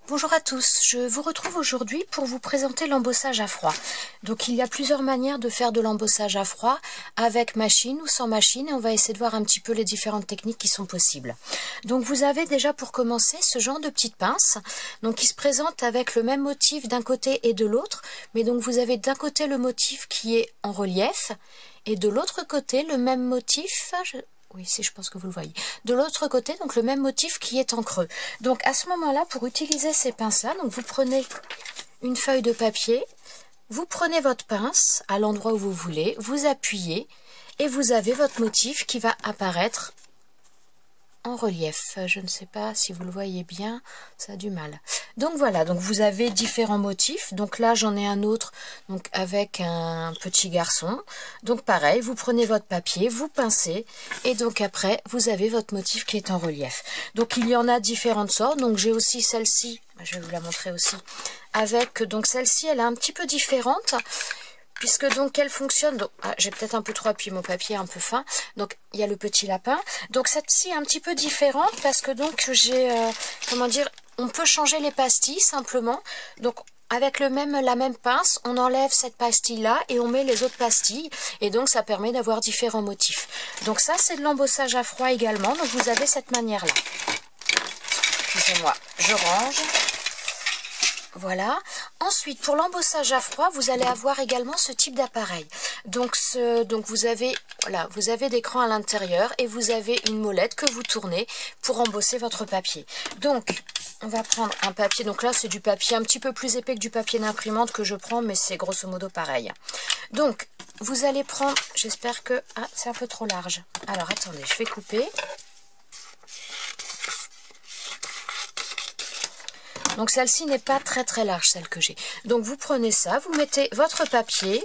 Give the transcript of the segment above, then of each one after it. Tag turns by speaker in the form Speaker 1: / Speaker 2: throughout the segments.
Speaker 1: Bonjour à tous, je vous retrouve aujourd'hui pour vous présenter l'embossage à froid. Donc il y a plusieurs manières de faire de l'embossage à froid, avec machine ou sans machine, et on va essayer de voir un petit peu les différentes techniques qui sont possibles. Donc vous avez déjà pour commencer ce genre de petite pince, donc qui se présente avec le même motif d'un côté et de l'autre, mais donc vous avez d'un côté le motif qui est en relief, et de l'autre côté le même motif... Oui, si je pense que vous le voyez. De l'autre côté, donc le même motif qui est en creux. Donc à ce moment-là, pour utiliser ces pinces-là, donc vous prenez une feuille de papier, vous prenez votre pince à l'endroit où vous voulez, vous appuyez et vous avez votre motif qui va apparaître en relief. Je ne sais pas si vous le voyez bien, ça a du mal. Donc voilà, donc vous avez différents motifs. Donc là j'en ai un autre donc avec un petit garçon. Donc pareil, vous prenez votre papier, vous pincez et donc après vous avez votre motif qui est en relief. Donc il y en a différentes sortes. Donc j'ai aussi celle-ci, je vais vous la montrer aussi. Avec donc celle-ci, elle est un petit peu différente. Puisque donc elle fonctionne, donc j'ai peut-être un peu trop appuyé mon papier un peu fin, donc il y a le petit lapin. Donc celle-ci est un petit peu différente parce que donc j'ai, comment dire, on peut changer les pastilles simplement. Donc avec la même pince, on enlève cette pastille-là et on met les autres pastilles. Et donc ça permet d'avoir différents motifs. Donc ça c'est de l'embossage à froid également, donc vous avez cette manière-là. Excusez-moi, je range. Voilà. Ensuite, pour l'embossage à froid, vous allez avoir également ce type d'appareil. Donc vous avez des crans à l'intérieur et vous avez une molette que vous tournez pour embosser votre papier. Donc, on va prendre un papier. Donc là, c'est du papier un petit peu plus épais que du papier d'imprimante que je prends, mais c'est grosso modo pareil. Donc, vous allez prendre... J'espère que... Ah, c'est un peu trop large. Alors, attendez, je vais couper. Donc celle-ci n'est pas très large, celle que j'ai. Donc vous prenez ça, vous mettez votre papier,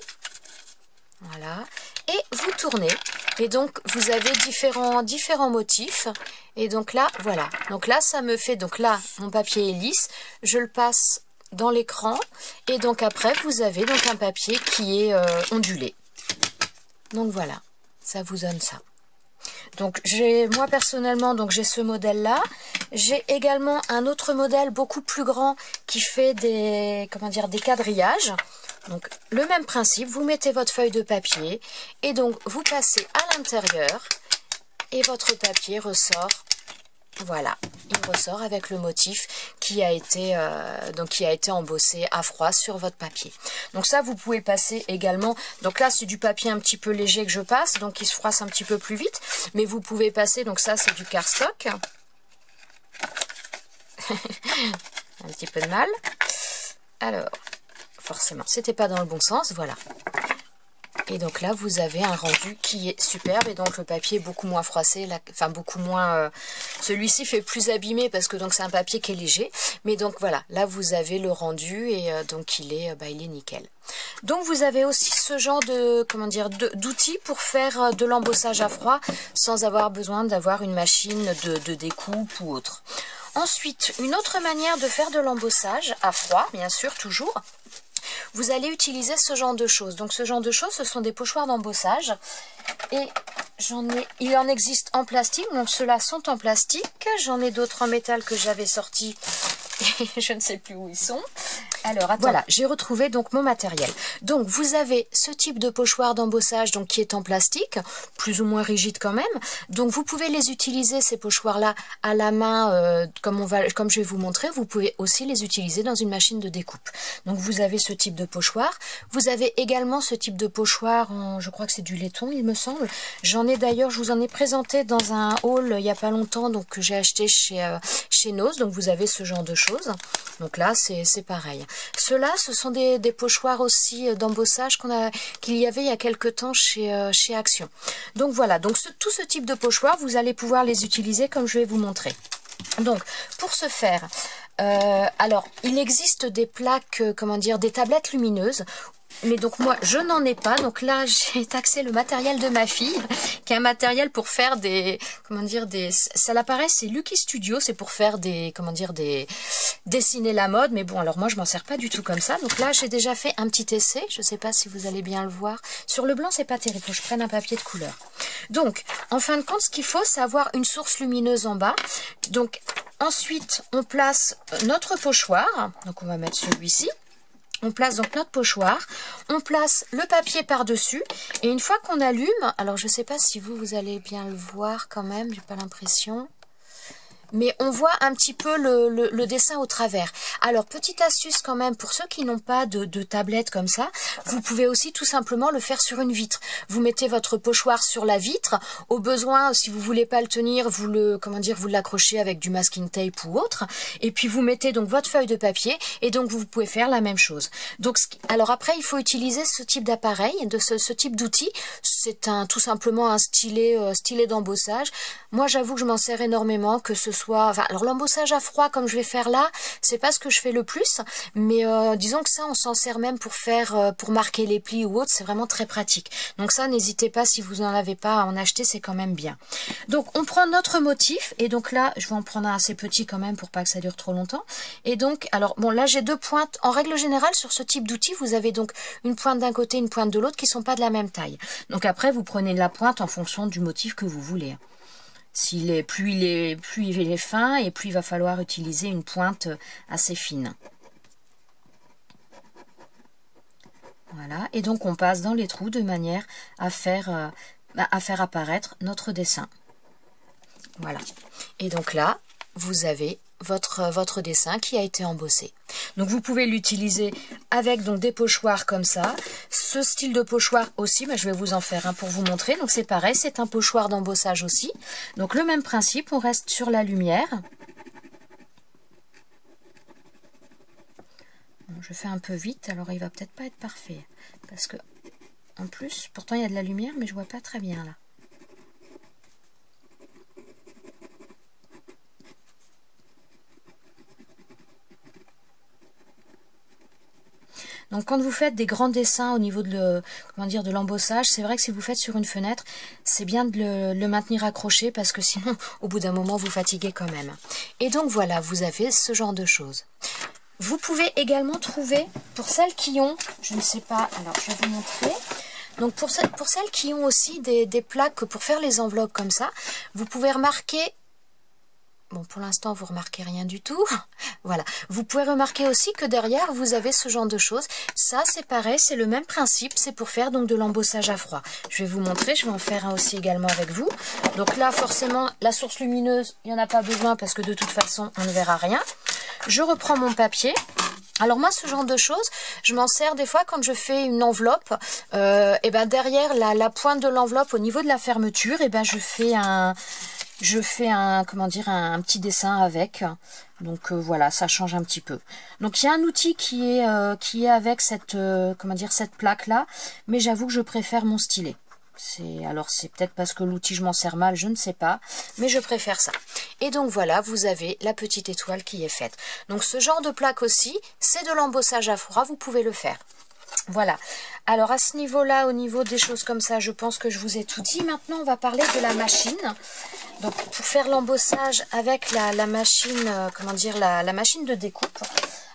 Speaker 1: voilà, et vous tournez. Et donc vous avez différents motifs. Et donc là, voilà. Donc là, ça me fait, donc là, mon papier est lisse, je le passe dans l'écran. Et donc après, vous avez donc un papier qui est ondulé. Donc voilà, ça vous donne ça. Donc moi personnellement donc j'ai ce modèle là, j'ai également un autre modèle beaucoup plus grand qui fait des quadrillages. Donc le même principe, vous mettez votre feuille de papier et donc vous passez à l'intérieur et votre papier ressort. Voilà, il ressort avec le motif qui a été embossé à froid sur votre papier. Donc ça, vous pouvez le passer également. Donc là, c'est du papier un petit peu léger que je passe, donc il se froisse un petit peu plus vite. Mais vous pouvez passer, donc ça, c'est du cardstock. Un petit peu de mal. Alors, forcément, c'était pas dans le bon sens, voilà. Et donc là, vous avez un rendu qui est superbe. Et donc le papier est beaucoup moins froissé, enfin beaucoup moins... celui-ci fait plus abîmé parce que donc c'est un papier qui est léger. Mais donc voilà, là vous avez le rendu et donc il est nickel. Donc vous avez aussi ce genre de d'outils pour faire de l'embossage à froid sans avoir besoin d'avoir une machine de découpe ou autre. Ensuite, une autre manière de faire de l'embossage à froid, bien sûr, toujours... Vous allez utiliser ce genre de choses. Donc ce genre de choses, ce sont des pochoirs d'embossage. Et il en existe en plastique. Donc ceux-là sont en plastique. J'en ai d'autres en métal que j'avais sortis. Et je ne sais plus où ils sont. Alors, attends. Voilà, j'ai retrouvé donc mon matériel. Donc, vous avez ce type de pochoir d'embossage donc qui est en plastique, plus ou moins rigide quand même. Donc, vous pouvez les utiliser, ces pochoirs-là, à la main, comme je vais vous montrer. Vous pouvez aussi les utiliser dans une machine de découpe. Donc, vous avez ce type de pochoir. Vous avez également ce type de pochoir, je crois que c'est du laiton, il me semble. J'en ai d'ailleurs, je vous en ai présenté dans un haul il n'y a pas longtemps, donc que j'ai acheté chez Nose. Donc, vous avez ce genre de choses. Donc là, c'est pareil. Ceux-là, ce sont des pochoirs aussi d'embossage qu'il y avait il y a quelque temps chez Action. Donc voilà, donc tout ce type de pochoirs, vous allez pouvoir les utiliser comme je vais vous montrer. Donc, pour ce faire, alors, il existe des plaques, des tablettes lumineuses. Mais donc moi je n'en ai pas, donc là j'ai taxé le matériel de ma fille, qui est un matériel pour faire ça l'apparaît, c'est Lucky Studio, c'est pour faire dessiner la mode, mais bon alors moi je m'en sers pas du tout comme ça, donc là j'ai déjà fait un petit essai, je sais pas si vous allez bien le voir, sur le blanc c'est pas terrible, faut que je prenne un papier de couleur. Donc en fin de compte ce qu'il faut c'est avoir une source lumineuse en bas, donc Ensuite, on place notre pochoir. Donc, on va mettre celui-ci. On place donc notre pochoir. On place le papier par-dessus. Et une fois qu'on allume, alors je ne sais pas si vous allez bien le voir quand même, j'ai pas l'impression. Mais on voit un petit peu le dessin au travers. Alors, petite astuce quand même, pour ceux qui n'ont pas de tablette comme ça, vous pouvez aussi tout simplement le faire sur une vitre. Vous mettez votre pochoir sur la vitre. Au besoin, si vous voulez pas le tenir, vous l'accrochez avec du masking tape ou autre. Et puis, vous mettez donc votre feuille de papier et donc vous pouvez faire la même chose. Donc, alors après, il faut utiliser ce type d'appareil, ce type d'outil. C'est tout simplement un stylet d'embossage. Moi, j'avoue que je m'en sers énormément, que ce soit... Enfin, alors l'embossage à froid, comme je vais faire là, c'est pas ce que je fais le plus, mais disons que ça, on s'en sert même pour marquer les plis ou autre, c'est vraiment très pratique. Donc ça, n'hésitez pas, si vous n'en avez pas à en acheter, c'est quand même bien. Donc, on prend notre motif, et donc là, je vais en prendre un assez petit quand même, pour pas que ça dure trop longtemps. Et donc, alors, bon, là, j'ai 2 pointes. En règle générale, sur ce type d'outil, vous avez donc une pointe d'un côté, une pointe de l'autre, qui sont pas de la même taille. Donc après, vous prenez la pointe en fonction du motif que vous voulez. Plus il est fin, et plus il va falloir utiliser une pointe assez fine. Voilà, et donc on passe dans les trous de manière à faire apparaître notre dessin. Voilà, et donc là, vous avez votre dessin qui a été embossé. Donc vous pouvez l'utiliser avec donc des pochoirs comme ça. Ce style de pochoir aussi, je vais vous en faire un pour vous montrer. Donc c'est pareil, c'est un pochoir d'embossage aussi. Donc le même principe, on reste sur la lumière. Bon, je fais un peu vite, alors il va peut-être pas être parfait. Parce que, en plus, pourtant il y a de la lumière, mais je vois pas très bien là. Donc quand vous faites des grands dessins au niveau de l'embossage, c'est vrai que si vous faites sur une fenêtre, c'est bien de le maintenir accroché parce que sinon, au bout d'un moment, vous fatiguez quand même. Et donc voilà, vous avez ce genre de choses. Vous pouvez également trouver, pour celles qui ont, je ne sais pas, alors je vais vous montrer. Donc pour celles qui ont aussi des plaques pour faire les enveloppes comme ça, vous pouvez remarquer... Bon, pour l'instant, vous remarquez rien du tout. Voilà. Vous pouvez remarquer aussi que derrière, vous avez ce genre de choses. Ça, c'est pareil, c'est le même principe. C'est pour faire donc de l'embossage à froid. Je vais vous montrer. Je vais en faire un aussi également avec vous. Donc là, forcément, la source lumineuse, il n'y en a pas besoin parce que de toute façon, on ne verra rien. Je reprends mon papier. Alors moi, ce genre de choses, je m'en sers des fois quand je fais une enveloppe. Et ben derrière la pointe de l'enveloppe, au niveau de la fermeture, et ben je fais un petit dessin avec. Donc voilà, ça change un petit peu. Donc il y a un outil qui est avec cette plaque là, mais j'avoue que je préfère mon stylet. Alors c'est peut-être parce que l'outil je m'en sers mal, je ne sais pas, mais je préfère ça. Et donc voilà, vous avez la petite étoile qui est faite. Donc ce genre de plaque aussi, c'est de l'embossage à froid, vous pouvez le faire. Voilà, alors à ce niveau-là, au niveau des choses comme ça, je pense que je vous ai tout dit. Maintenant, on va parler de la machine. Donc pour faire l'embossage avec la machine, la machine de découpe.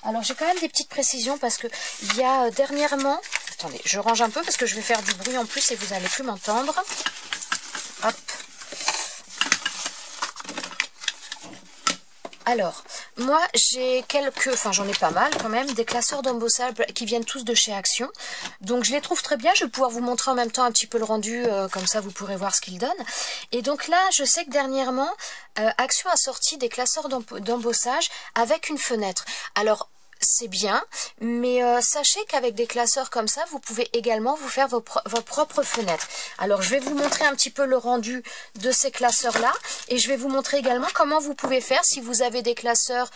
Speaker 1: Alors j'ai quand même des petites précisions parce que il y a dernièrement... Attendez, je range un peu parce que je vais faire du bruit en plus et vous n'allez plus m'entendre. Hop. Alors, moi j'ai j'en ai pas mal quand même, des classeurs d'embossage qui viennent tous de chez Action. Donc je les trouve très bien, je vais pouvoir vous montrer en même temps un petit peu le rendu, comme ça vous pourrez voir ce qu'ils donnent. Et donc là, je sais que dernièrement, Action a sorti des classeurs d'embossage avec une fenêtre. Alors, c'est bien, mais sachez qu'avec des classeurs comme ça, vous pouvez également vous faire vos propres fenêtres. Alors, je vais vous montrer un petit peu le rendu de ces classeurs-là, et je vais vous montrer également comment vous pouvez faire si vous avez des classeurs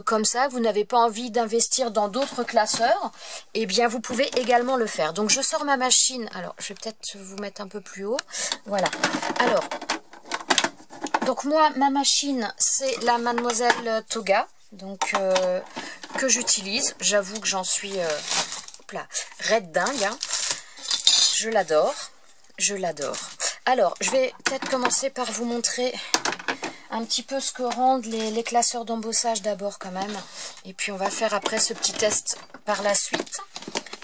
Speaker 1: comme ça, vous n'avez pas envie d'investir dans d'autres classeurs, eh bien, vous pouvez également le faire. Donc, je sors ma machine. Alors, je vais peut-être vous mettre un peu plus haut. Voilà. Alors, donc moi, ma machine, c'est la Mademoiselle Toga. Donc, que j'utilise. J'avoue que j'en suis raide dingue. Hein. Je l'adore. Je l'adore. Alors, je vais peut-être commencer par vous montrer un petit peu ce que rendent les classeurs d'embossage d'abord quand même. Et puis, on va faire après ce petit test par la suite.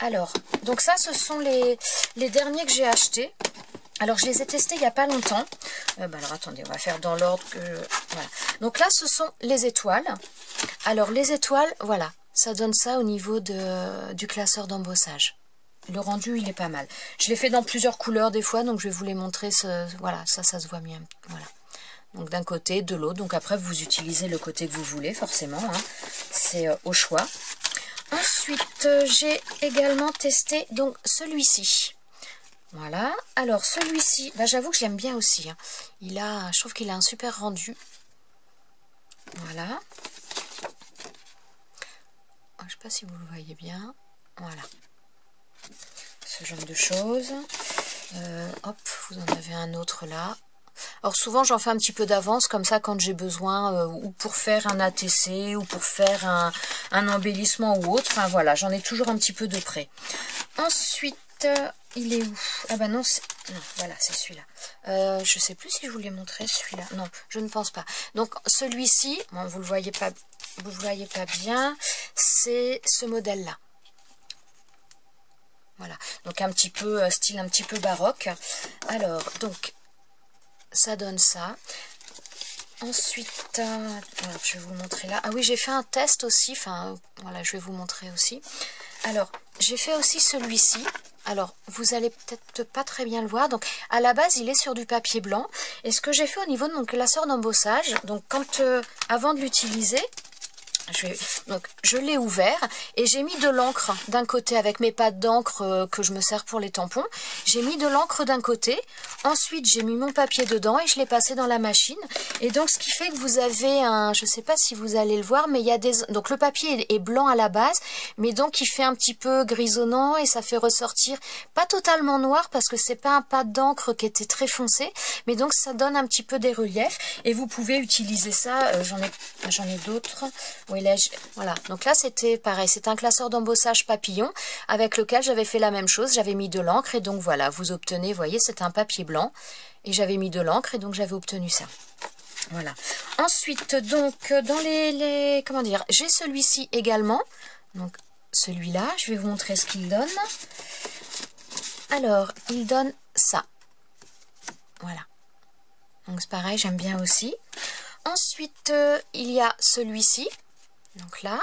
Speaker 1: Alors, donc ça, ce sont les derniers que j'ai achetés. Alors, je les ai testés il n'y a pas longtemps. Alors attendez, on va faire dans l'ordre que... Voilà. Donc là, ce sont les étoiles. Alors les étoiles, voilà, ça donne ça au niveau du classeur d'embossage. Le rendu, il est pas mal. Je l'ai fait dans plusieurs couleurs des fois, donc je vais vous les montrer. Voilà, ça se voit bien. Voilà. Donc d'un côté, de l'autre. Donc après, vous utilisez le côté que vous voulez, forcément. Hein. C'est au choix. Ensuite, j'ai également testé donc celui-ci. Voilà. Alors celui-ci, bah, j'avoue que je l'aime bien aussi. Hein. Je trouve qu'il a un super rendu. Voilà. Je ne sais pas si vous le voyez bien. Voilà. Ce genre de choses. Hop, vous en avez un autre là. Alors souvent j'en fais un petit peu d'avance comme ça quand j'ai besoin ou pour faire un ATC ou pour faire un embellissement ou autre. Enfin voilà, j'en ai toujours un petit peu de près. Ensuite, il est où? Ah bah non, voilà, c'est celui-là. Je sais plus si je vous l'ai montré celui-là. Non, je ne pense pas. Donc celui-ci, bon, vous le voyez pas bien, c'est ce modèle-là. Voilà, donc un petit peu style un petit peu baroque. Alors, donc ça donne ça. Ensuite, alors, je vais vous montrer là. Ah oui, j'ai fait un test aussi. Enfin, voilà, je vais vous montrer aussi. Alors, j'ai fait aussi celui-ci. Alors, vous allez peut-être pas très bien le voir. Donc, à la base, il est sur du papier blanc. Et ce que j'ai fait au niveau de mon classeur d'embossage, donc avant de l'utiliser, je l'ai ouvert et j'ai mis de l'encre d'un côté avec mes pattes d'encre que je me sers pour les tampons. J'ai mis de l'encre d'un côté, ensuite j'ai mis mon papier dedans et je l'ai passé dans la machine. Et donc ce qui fait que vous avez je sais pas si vous allez le voir, mais il y a donc le papier est blanc à la base, mais donc il fait un petit peu grisonnant et ça fait ressortir pas totalement noir parce que c'est pas un pâte d'encre qui était très foncé, mais donc ça donne un petit peu des reliefs et vous pouvez utiliser ça. J'en ai d'autres. Oui, là, voilà, donc là c'était pareil, c'est un classeur d'embossage papillon avec lequel j'avais fait la même chose, j'avais mis de l'encre et donc voilà, vous obtenez, vous voyez, c'est un papier blanc et j'avais mis de l'encre et donc j'avais obtenu ça. Voilà. Ensuite, donc, dans comment dire, j'ai celui-ci également, donc celui-là, je vais vous montrer ce qu'il donne. Alors, il donne ça. Voilà. Donc c'est pareil, j'aime bien aussi. Ensuite, il y a celui-ci. Donc là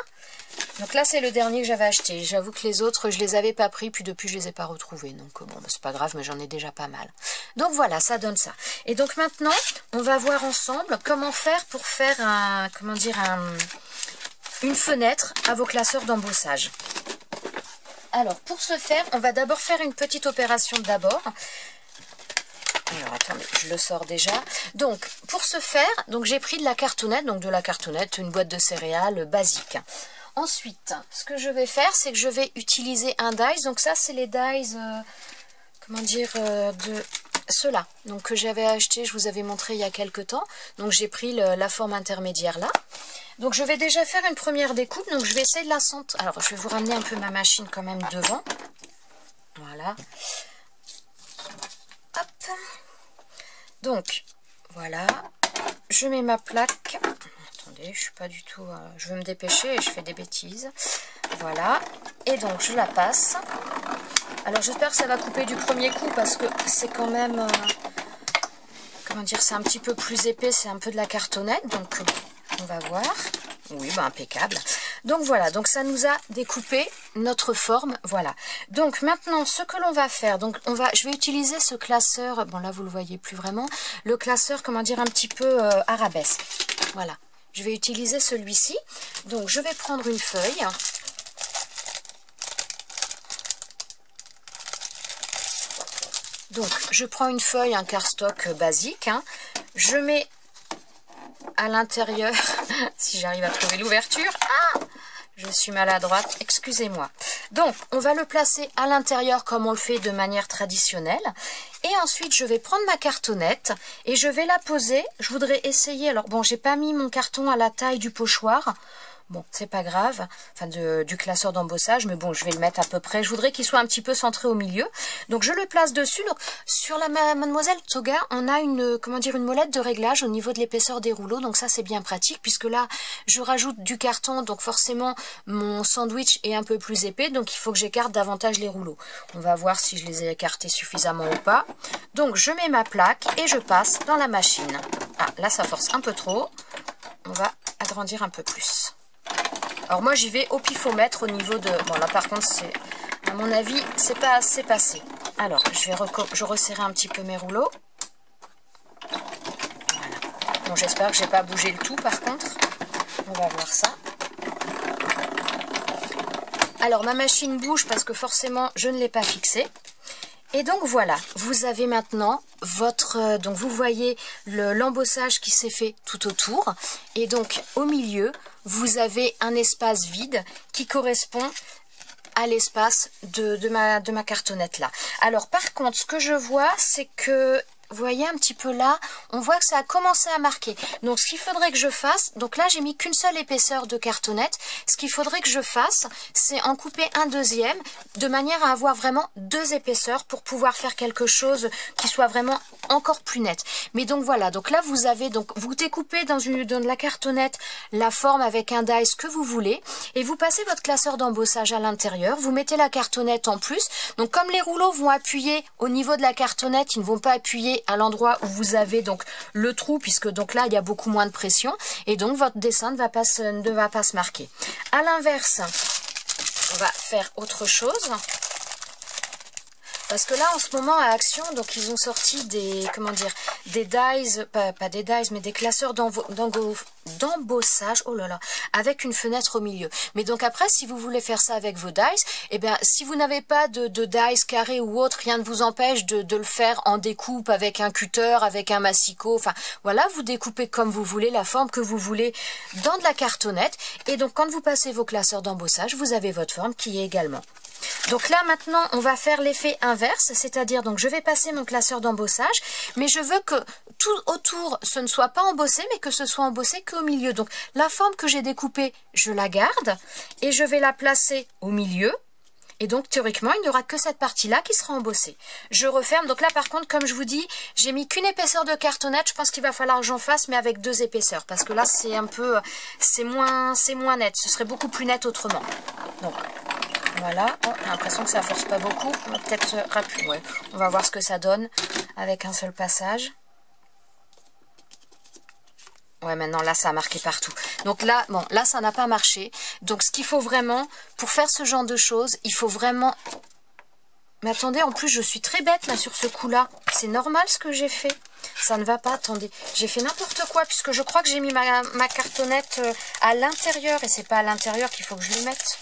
Speaker 1: c'est le dernier que j'avais acheté. J'avoue que les autres je les avais pas pris, puis depuis je les ai pas retrouvés. Donc bon, c'est pas grave, mais j'en ai déjà pas mal. Donc voilà, ça donne ça. Et donc maintenant, on va voir ensemble comment faire pour faire une fenêtre à vos classeurs d'embossage. Alors pour ce faire, on va d'abord faire une petite opération d'abord. Alors attendez, je le sors déjà. Donc pour ce faire, j'ai pris de la cartonnette, une boîte de céréales basique. Ensuite, ce que je vais faire, c'est que je vais utiliser un dies. Donc ça, c'est les dies, de ceux-là. Donc que j'avais acheté, je vous avais montré il y a quelques temps. Donc j'ai pris la forme intermédiaire là. Donc je vais déjà faire une première découpe. Donc je vais essayer de la sentir. Alors je vais vous ramener un peu ma machine quand même devant. Voilà. Hop. Donc, voilà. Je mets ma plaque. Attendez, je suis pas du tout... je veux me dépêcher et je fais des bêtises. Voilà. Et donc, je la passe. Alors, j'espère que ça va couper du premier coup parce que c'est quand même... c'est un petit peu plus épais. C'est un peu de la cartonnette. Donc, on va voir. Oui, impeccable. Donc voilà, donc ça nous a découpé notre forme, voilà. Donc maintenant, ce que l'on va faire, je vais utiliser ce classeur, bon là vous le voyez plus vraiment, le classeur, un petit peu arabesque. Voilà, je vais utiliser celui-ci. Donc je vais prendre une feuille. Donc je prends une feuille, un cardstock basique, hein. Je mets à l'intérieur, si j'arrive à trouver l'ouverture, je suis maladroite, excusez-moi. Donc, on va le placer à l'intérieur comme on le fait de manière traditionnelle. Et ensuite, je vais prendre ma cartonnette et je vais la poser. Je voudrais essayer, alors bon, j'ai pas mis mon carton à la taille du pochoir. Bon, c'est pas grave, enfin du classeur d'embossage, mais bon, je vais le mettre à peu près. Je voudrais qu'il soit un petit peu centré au milieu. Donc, je le place dessus. Donc, sur la Mademoiselle Toga, on a une molette de réglage au niveau de l'épaisseur des rouleaux. Donc, ça, c'est bien pratique puisque là, je rajoute du carton. Donc, forcément, mon sandwich est un peu plus épais. Donc, il faut que j'écarte davantage les rouleaux. On va voir si je les ai écartés suffisamment ou pas. Donc je mets ma plaque et je passe dans la machine. Ah, là ça force un peu trop. On va agrandir un peu plus. Alors moi j'y vais au pifomètre au niveau de... Bon là par contre c'est... À mon avis c'est pas assez passé. Alors je resserrer un petit peu mes rouleaux. Voilà. Bon j'espère que j'ai pas bougé le tout par contre. On va voir ça. Alors ma machine bouge parce que forcément je ne l'ai pas fixée. Et donc voilà, vous avez maintenant votre... donc vous voyez l'embossage qui s'est fait tout autour. Et donc au milieu, vous avez un espace vide qui correspond à l'espace de ma cartonnette là. Alors par contre, ce que je vois, c'est que... Vous voyez un petit peu là, on voit que ça a commencé à marquer. Donc ce qu'il faudrait que je fasse, donc là j'ai mis qu'une seule épaisseur de cartonnette. Ce qu'il faudrait que je fasse, c'est en couper un deuxième, de manière à avoir vraiment deux épaisseurs pour pouvoir faire quelque chose qui soit vraiment encore plus net. Mais donc voilà, donc là vous avez, donc vous découpez dans la cartonnette la forme avec un dies que vous voulez, et vous passez votre classeur d'embossage à l'intérieur, vous mettez la cartonnette en plus. Donc comme les rouleaux vont appuyer au niveau de la cartonnette, ils ne vont pas appuyer à l'endroit où vous avez donc le trou, puisque donc là il y a beaucoup moins de pression et donc votre dessin ne va pas se marquer. À l'inverse, on va faire autre chose. Parce que là, en ce moment, à Action, donc ils ont sorti des, comment dire, des dies, pas des dies, mais des classeurs d'embossage, oh là là, avec une fenêtre au milieu. Mais donc après, si vous voulez faire ça avec vos dies, eh bien, si vous n'avez pas de dies carré ou autre, rien ne vous empêche de le faire en découpe avec un cutter, avec un massicot, enfin, voilà, vous découpez comme vous voulez, la forme que vous voulez dans de la cartonnette. Et donc, quand vous passez vos classeurs d'embossage, vous avez votre forme qui est également. Donc là maintenant on va faire l'effet inverse, c'est-à-dire donc je vais passer mon classeur d'embossage, mais je veux que tout autour ce ne soit pas embossé, mais que ce soit embossé qu'au milieu. Donc la forme que j'ai découpée, je la garde et je vais la placer au milieu. Et donc théoriquement il n'y aura que cette partie-là qui sera embossée. Je referme, donc là par contre comme je vous dis, j'ai mis qu'une épaisseur de cartonnette, je pense qu'il va falloir que j'en fasse mais avec deux épaisseurs, parce que là c'est un peu, c'est moins net, ce serait beaucoup plus net autrement. Donc voilà, oh, j'ai l'impression que ça force pas beaucoup, on va peut-être rappuyer, ouais. On va voir ce que ça donne avec un seul passage. Ouais, maintenant là ça a marqué partout. Donc là, bon, là ça n'a pas marché. Donc ce qu'il faut vraiment, pour faire ce genre de choses, il faut vraiment... Mais attendez, en plus je suis très bête là sur ce coup-là. C'est normal ce que j'ai fait. Ça ne va pas, attendez. J'ai fait n'importe quoi puisque je crois que j'ai mis ma cartonnette à l'intérieur. Et c'est pas à l'intérieur qu'il faut que je le mette.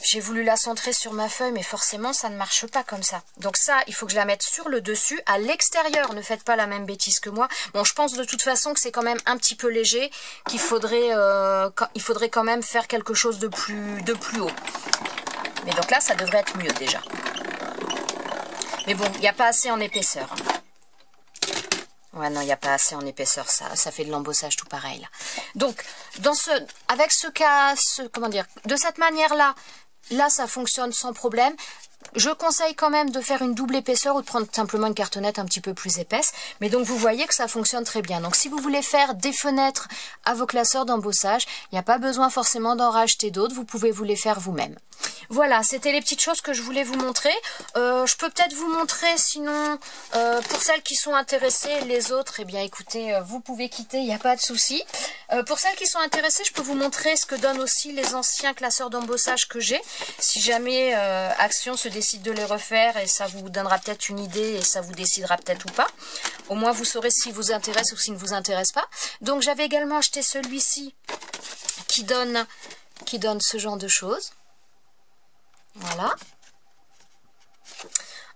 Speaker 1: J'ai voulu la centrer sur ma feuille, mais forcément, ça ne marche pas comme ça. Donc ça, il faut que je la mette sur le dessus, à l'extérieur. Ne faites pas la même bêtise que moi. Bon, je pense de toute façon que c'est quand même un petit peu léger, qu'il faudrait, il faudrait quand même faire quelque chose de plus haut. Mais donc là, ça devrait être mieux déjà. Mais bon, il n'y a pas assez en épaisseur. Ouais, non, il n'y a pas assez en épaisseur, ça fait de l'embossage tout pareil, là. Donc, avec ce cas, comment dire, de cette manière-là, là, ça fonctionne sans problème. Je conseille quand même de faire une double épaisseur ou de prendre simplement une cartonnette un petit peu plus épaisse. Mais donc, vous voyez que ça fonctionne très bien. Donc, si vous voulez faire des fenêtres à vos classeurs d'embossage, il n'y a pas besoin forcément d'en racheter d'autres. Vous pouvez vous les faire vous-même. Voilà, c'était les petites choses que je voulais vous montrer. Je peux peut-être vous montrer, sinon, pour celles qui sont intéressées, les autres, eh bien écoutez, vous pouvez quitter, il n'y a pas de souci. Pour celles qui sont intéressées, je peux vous montrer ce que donnent aussi les anciens classeurs d'embossage que j'ai. Si jamais Action se décide de les refaire, et ça vous donnera peut-être une idée, et ça vous décidera peut-être ou pas. Au moins, vous saurez s'il vous intéresse ou s'il ne vous intéresse pas. Donc, j'avais également acheté celui-ci qui donne ce genre de choses. Voilà.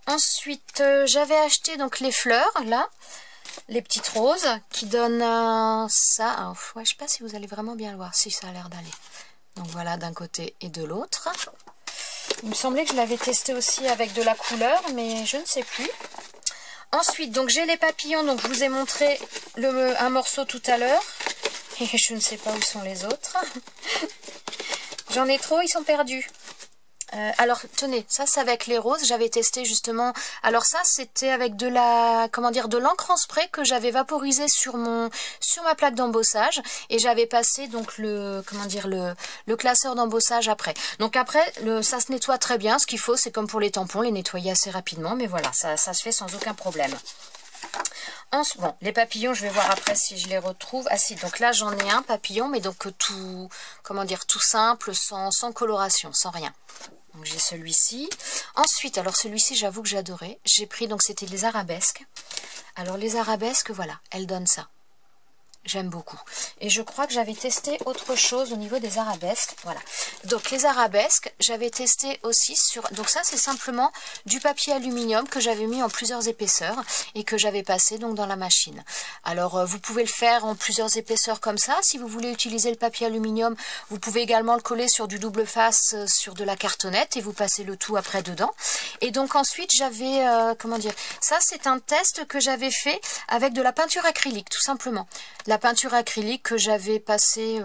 Speaker 1: Ensuite, j'avais acheté donc les fleurs, là, les petites roses, qui donnent ça. Alors, ouais, je sais pas si vous allez vraiment bien le voir, si ça a l'air d'aller. Donc voilà, d'un côté et de l'autre. Il me semblait que je l'avais testé aussi avec de la couleur, mais je ne sais plus. Ensuite, donc j'ai les papillons, donc je vous ai montré un morceau tout à l'heure. Et je ne sais pas où sont les autres. J'en ai trop, ils sont perdus. Alors tenez, ça c'est avec les roses, j'avais testé justement, alors ça c'était avec de la, comment dire, de l'encre en spray que j'avais vaporisé sur ma plaque d'embossage et j'avais passé donc le, comment dire, le classeur d'embossage après. Donc après, ça se nettoie très bien, ce qu'il faut c'est comme pour les tampons, les nettoyer assez rapidement, mais voilà, ça se fait sans aucun problème. Bon, les papillons, je vais voir après si je les retrouve. Ah si, donc là j'en ai un papillon, mais donc tout, comment dire, tout simple, sans coloration, sans rien. Donc j'ai celui-ci. Ensuite, alors celui-ci, j'avoue que j'adorais. J'ai pris, donc c'était les arabesques. Alors les arabesques, voilà, elles donnent ça. J'aime beaucoup. Et je crois que j'avais testé autre chose au niveau des arabesques. Voilà. Donc les arabesques, j'avais testé aussi sur... Donc ça, c'est simplement du papier aluminium que j'avais mis en plusieurs épaisseurs et que j'avais passé donc dans la machine. Alors, vous pouvez le faire en plusieurs épaisseurs comme ça. Si vous voulez utiliser le papier aluminium, vous pouvez également le coller sur du double face, sur de la cartonnette et vous passez le tout après dedans. Et donc ensuite, j'avais... comment dire, ça, c'est un test que j'avais fait avec de la peinture acrylique, tout simplement. La peinture acrylique que j'avais passée,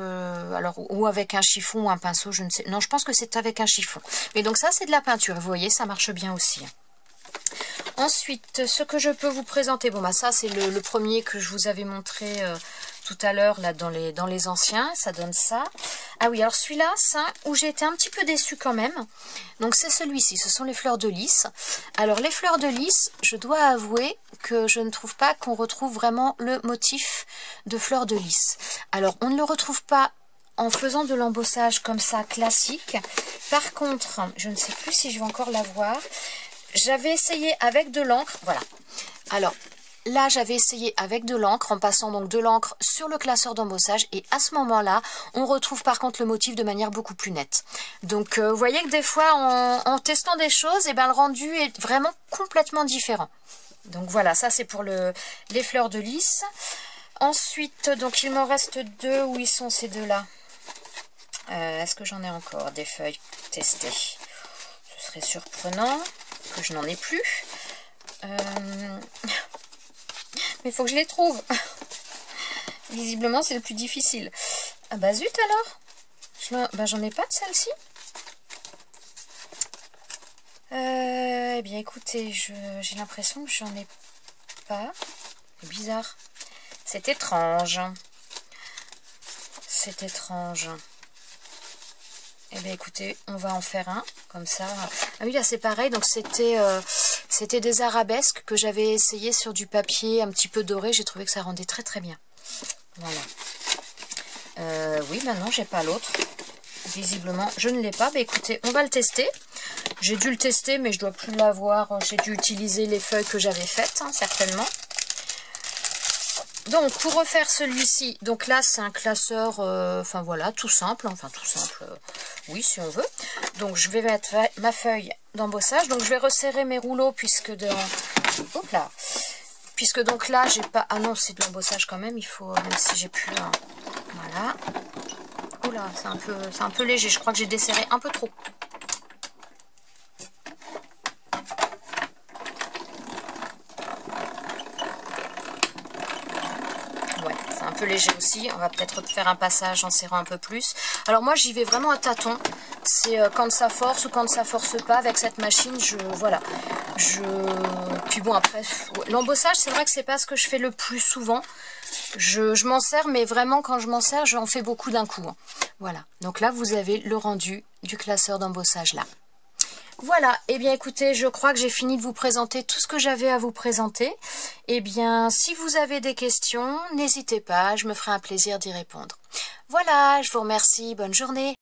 Speaker 1: alors ou avec un chiffon ou un pinceau, je ne sais. Non, je pense que c'est avec un chiffon. Mais donc ça, c'est de la peinture. Vous voyez, ça marche bien aussi. Ensuite, ce que je peux vous présenter, bon bah ça c'est le premier que je vous avais montré tout à l'heure là dans les anciens, ça donne ça. Ah oui, alors celui-là, ça où j'ai été un petit peu déçue quand même. Donc c'est celui-ci, ce sont les fleurs de lys. Alors les fleurs de lys, je dois avouer que je ne trouve pas qu'on retrouve vraiment le motif de fleurs de lys. Alors on ne le retrouve pas en faisant de l'embossage comme ça classique. Par contre, je ne sais plus si je vais encore l'avoir. J'avais essayé avec de l'encre, voilà. Alors là, j'avais essayé avec de l'encre en passant donc de l'encre sur le classeur d'embossage et à ce moment-là, on retrouve par contre le motif de manière beaucoup plus nette. Donc vous voyez que des fois, en testant des choses, et ben, le rendu est vraiment complètement différent. Donc voilà, ça c'est pour les fleurs de lys. Ensuite, donc il m'en reste deux. Où ils sont ces deux-là? Est-ce que j'en ai encore des feuilles testées? Ce serait surprenant que je n'en ai plus. Mais il faut que je les trouve. Visiblement, c'est le plus difficile. Ah bah zut alors. J'en ai pas de celle-ci. Eh bien écoutez, j'ai l'impression que j'en ai pas. C'est bizarre. C'est étrange. C'est étrange. Eh bien écoutez, on va en faire un, comme ça. Ah oui, là c'est pareil, donc c'était des arabesques que j'avais essayé sur du papier un petit peu doré. J'ai trouvé que ça rendait très très bien. Voilà. Oui, maintenant j'ai pas l'autre. Visiblement, je ne l'ai pas. Bah écoutez, on va le tester. J'ai dû le tester, mais je dois plus l'avoir. J'ai dû utiliser les feuilles que j'avais faites, hein, certainement. Donc, pour refaire celui-ci, donc là, c'est un classeur, enfin voilà, tout simple, oui, si on veut. Donc, je vais mettre ma feuille d'embossage. Donc, je vais resserrer mes rouleaux puisque hop là. Puisque donc là, j'ai pas... Ah non, c'est de l'embossage quand même, il faut, même si j'ai plus un... Voilà. Oula, c'est un peu léger, je crois que j'ai desserré un peu trop. Léger aussi, on va peut-être faire un passage en serrant un peu plus. Alors moi j'y vais vraiment à tâtons, c'est quand ça force ou quand ça force pas. Avec cette machine, puis bon après l'embossage, c'est vrai que c'est pas ce que je fais le plus souvent. Je m'en sers, mais vraiment quand je m'en sers, j'en fais beaucoup d'un coup, hein. Voilà, donc là vous avez le rendu du classeur d'embossage là. Voilà, et bien écoutez, je crois que j'ai fini de vous présenter tout ce que j'avais à vous présenter. Et bien, si vous avez des questions, n'hésitez pas, je me ferai un plaisir d'y répondre. Voilà, je vous remercie, bonne journée.